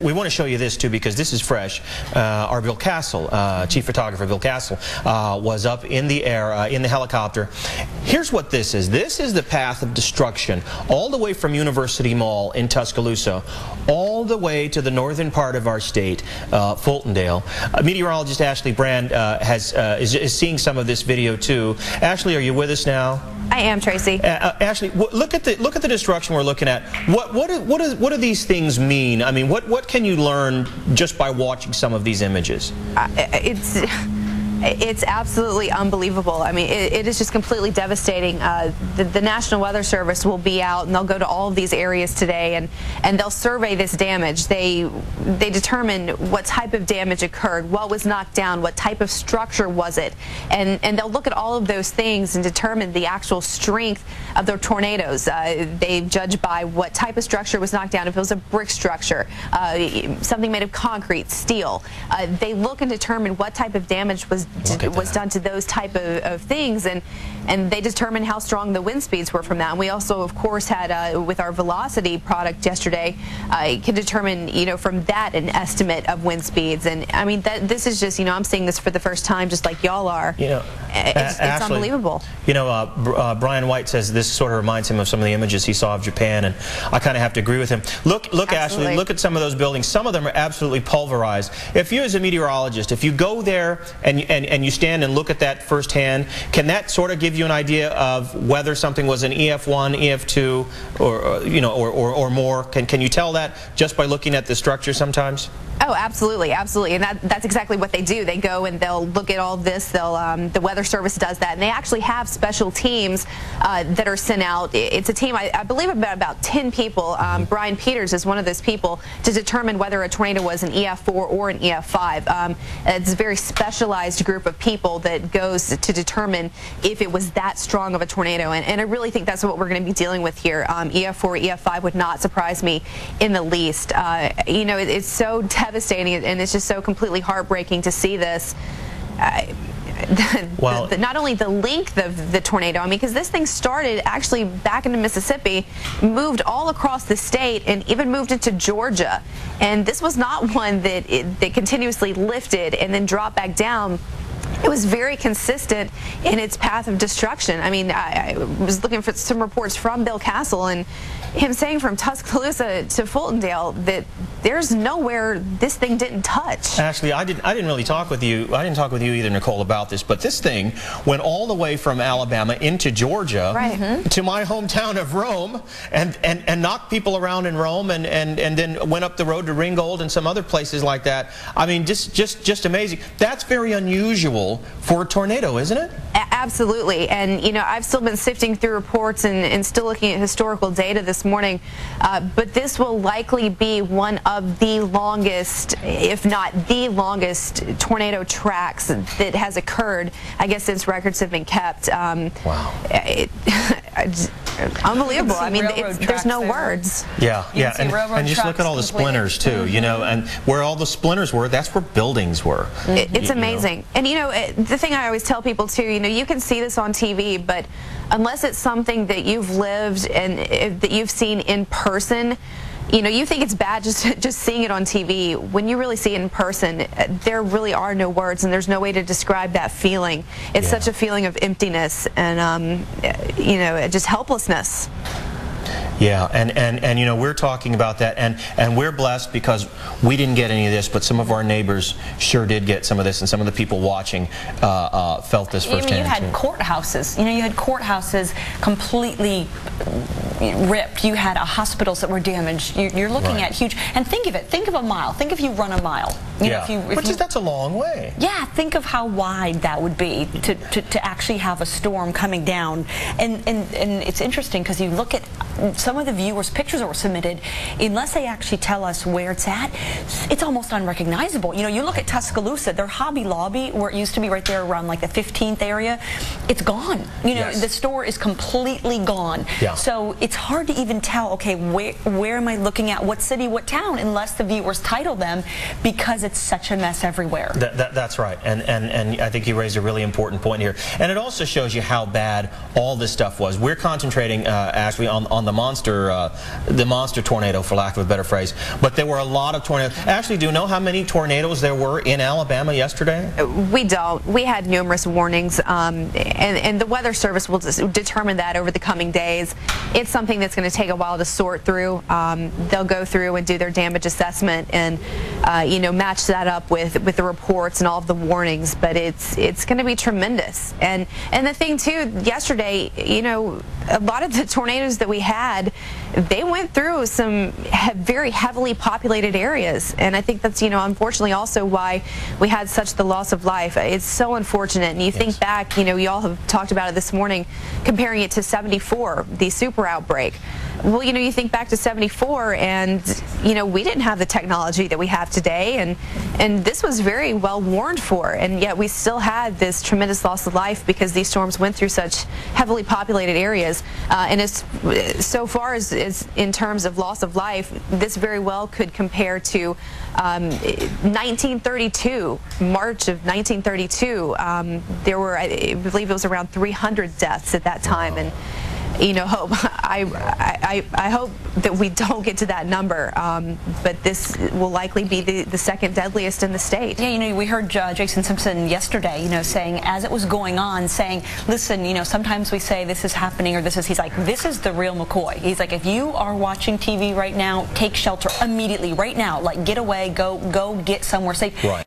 We want to show you this too because this is fresh. Our Bill Castle, chief photographer Bill Castle, was up in the air in the helicopter. Here's what this is. This is the path of destruction all the way from University Mall in Tuscaloosa all the way to the northern part of our state, Fultondale. Meteorologist Ashley Brand is seeing some of this video too. Ashley, are you with us now? I am, Tracy. Ashley, look at the destruction we're looking at. What do these things mean? I mean, what can you learn just by watching some of these images? It's absolutely unbelievable. I mean, it is just completely devastating. The National Weather Service will be out and they'll go to all of these areas today and they'll survey this damage. They determine what type of damage occurred, what was knocked down, what type of structure was it, and they'll look at all of those things and determine the actual strength of the tornadoes. They judge by what type of structure was knocked down, if it was a brick structure, something made of concrete, steel. They look and determine what type of damage was done to those type of things, and they determine how strong the wind speeds were from that. And we also, of course, had with our velocity product yesterday, can determine, from that an estimate of wind speeds. And I mean, this is just, I'm seeing this for the first time, just like y'all are. It's Ashley, unbelievable. Brian White says this sort of reminds him of some of the images he saw of Japan, and I kind of have to agree with him. Look, Ashley, look at some of those buildings. Some of them are absolutely pulverized. If you, as a meteorologist, if you go there and you stand and look at that firsthand, can that sort of give you an idea of whether something was an EF1, EF2, or more? Can you tell that just by looking at the structure sometimes? Oh, absolutely, absolutely, and that's exactly what they do. They go and they'll look at all this. The Weather Service does that, and they actually have special teams that are sent out. It's a team, I believe, about 10 people. Brian Peters is one of those people to determine whether a tornado was an EF4 or an EF5. It's a very specialized group of people that goes to determine if it was that strong of a tornado, and I really think that's what we're going to be dealing with here. EF4, EF5 would not surprise me in the least. It's so devastating, and it's just so completely heartbreaking to see this. Not only the length of the tornado, I mean, because this thing started actually back into Mississippi, moved all across the state, and even moved into Georgia. And this was not one that continuously lifted and then dropped back down. It was very consistent in its path of destruction. I mean, I was looking for some reports from Bill Castle, and him saying from Tuscaloosa to Fultondale that there's nowhere this thing didn't touch. Ashley, I didn't really talk with you. I didn't talk with you either, Nicole, about this. But this thing went all the way from Alabama into Georgia, to my hometown of Rome, and knocked people around in Rome, and then went up the road to Ringgold and some other places like that. I mean, just amazing. That's very unusual for a tornado, isn't it? Absolutely. And I've still been sifting through reports and still looking at historical data this morning, but this will likely be one of the longest, if not the longest, tornado tracks that has occurred, I guess, since records have been kept. Wow. Unbelievable. I mean, there's no words. Yeah, and just look at all the splinters too, and where all the splinters were, that's where buildings were. It's amazing. And the thing I always tell people too, you can see this on TV, but unless it's something that you've lived and that you've seen in person, you think it's bad just seeing it on TV. When you really see it in person, there really are no words, and there's no way to describe that feeling. It's such a feeling of emptiness and just helplessness. Yeah, and we're talking about that, and we're blessed because we didn't get any of this, but some of our neighbors sure did get some of this, and some of the people watching felt this firsthand. You had courthouses. You had courthouses completely ripped. You had hospitals that were damaged. You're looking at huge. And think of it. Think of a mile. Think if you run a mile. That's a long way. Yeah. Think of how wide that would be to actually have a storm coming down. And it's interesting because you look at some of the viewers' pictures that were submitted, unless they actually tell us where it's at, it's almost unrecognizable. You look at Tuscaloosa, their Hobby Lobby, where it used to be right there around like the 15th area, it's gone. The store is completely gone. Yeah. So it's hard to even tell, okay, where am I looking at, what city, what town, unless the viewers title them, because it's such a mess everywhere. That's right, and I think you raised a really important point here. And it also shows you how bad all this stuff was. We're concentrating, Ashley, on the monster monster tornado, for lack of a better phrase. But there were a lot of tornadoes. Ashley, do you know how many tornadoes there were in Alabama yesterday? We don't. We had numerous warnings, and the Weather Service will determine that over the coming days. It's something that's going to take a while to sort through. They'll go through and do their damage assessment and match that up with the reports and all of the warnings. But it's going to be tremendous. And the thing too, yesterday, a lot of the tornadoes that we had, they went through some very heavily populated areas, and I think that's unfortunately also why we had such the loss of life. It's so unfortunate. And you think back, you all have talked about it this morning, comparing it to 74, the super outbreak. Well, you think back to 74, and we didn't have the technology that we have today, and this was very well warned for, and yet we still had this tremendous loss of life because these storms went through such heavily populated areas. And so far as in terms of loss of life, this very well could compare to 1932, March of 1932. There were, I believe it was around 300 deaths at that time, and I hope that we don't get to that number, but this will likely be the second deadliest in the state. Yeah, we heard Jason Simpson yesterday, saying as it was going on, saying, listen, sometimes we say this is happening or he's like, this is the real McCoy. He's like, if you are watching TV right now, take shelter immediately, right now, like get away, go get somewhere safe. Right.